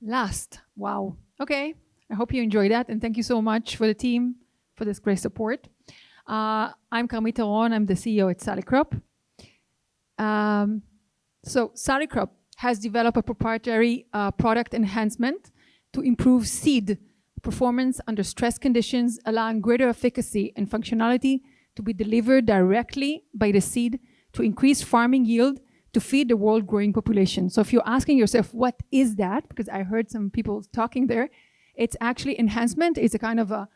Last. Wow. Okay. I hope you enjoyed that. And thank you so much for the team for this great support. I'm Carmita Ron. I'm the CEO at Salicrop. So Salicrop has developed a proprietary product enhancement to improve seed performance under stress conditions, allowing greater efficacy and functionality to be delivered directly by the seed to increase farming yield to feed the world growing population. So if you're asking yourself, what is that? Because I heard some people talking there. It's actually enhancement. It's a kind of a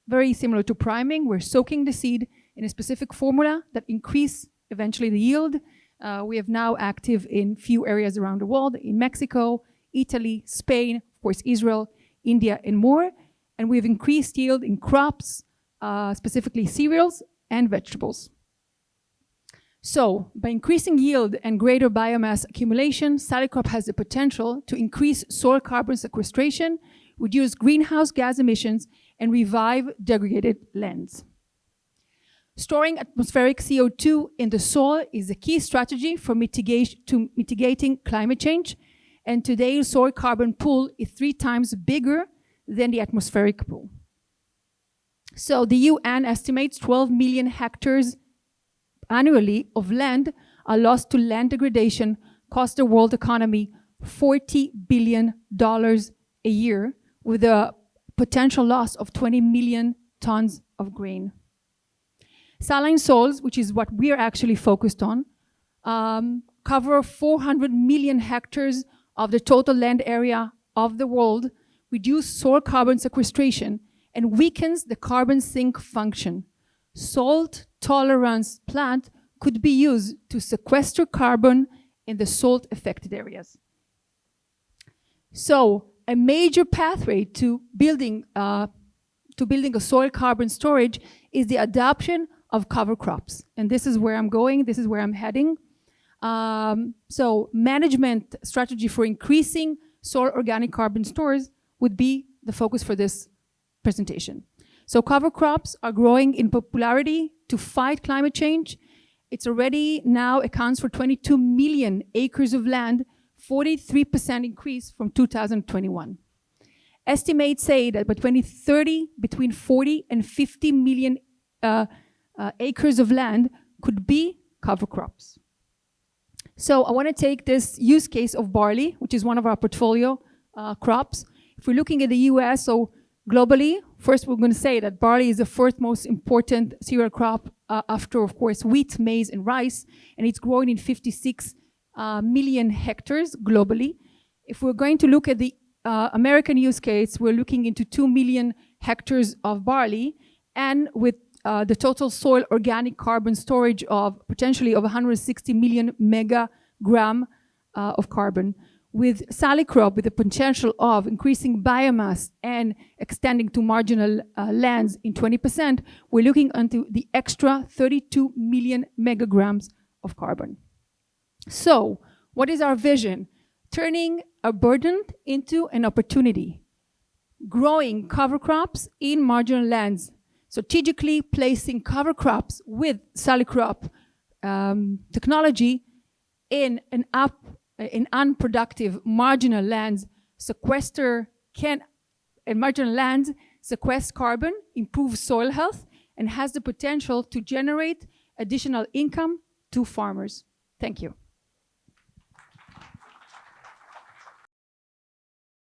very similar to priming. We're soaking the seed in a specific formula that increase eventually the yield. We have now active in few areas around the world, in Mexico, Italy, Spain, of course, Israel, India, and more. And we've increased yield in crops, specifically cereals and vegetables. So by increasing yield and greater biomass accumulation, Salicrop has the potential to increase soil carbon sequestration, reduce greenhouse gas emissions, and revive degraded lands. Storing atmospheric CO2 in the soil is a key strategy for mitigating climate change. And today's soil carbon pool is 3 times bigger than the atmospheric pool. So the UN estimates 12 million hectares annually of land are lost to land degradation, cost the world economy $40 billion a year, with a potential loss of 20 million tons of grain. Saline soils, which is what we are actually focused on, cover 400 million hectares of the total land area of the world, reduce soil carbon sequestration, and weakens the carbon sink function. Salt tolerance plant could be used to sequester carbon in the salt affected areas. So a major pathway to building a soil carbon storage is the adoption of cover crops. And this is where I'm going, this is where I'm heading. So management strategy for increasing soil organic carbon stores would be the focus for this presentation. So cover crops are growing in popularity to fight climate change. It's already now accounts for 22 million acres of land, 43% increase from 2021. Estimates say that by 2030, between 40 and 50 million acres of land could be cover crops. So I want to take this use case of barley, which is one of our portfolio crops. If we're looking at the US, so globally, first we're going to say that barley is the fourth most important cereal crop after, of course, wheat, maize, and rice, and it's growing in 56 million hectares globally. If we're going to look at the American use case, we're looking into 2 million hectares of barley, and with the total soil organic carbon storage of potentially of 160 million megagram of carbon. With Salicrop, with the potential of increasing biomass and extending to marginal lands in 20%, we're looking into the extra 32 million megagrams of carbon. So, what is our vision? Turning a burden into an opportunity. Growing cover crops in marginal lands. Strategically placing cover crops with Salicrop technology in unproductive marginal lands, marginal lands sequester carbon, improve soil health, and has the potential to generate additional income to farmers. Thank you.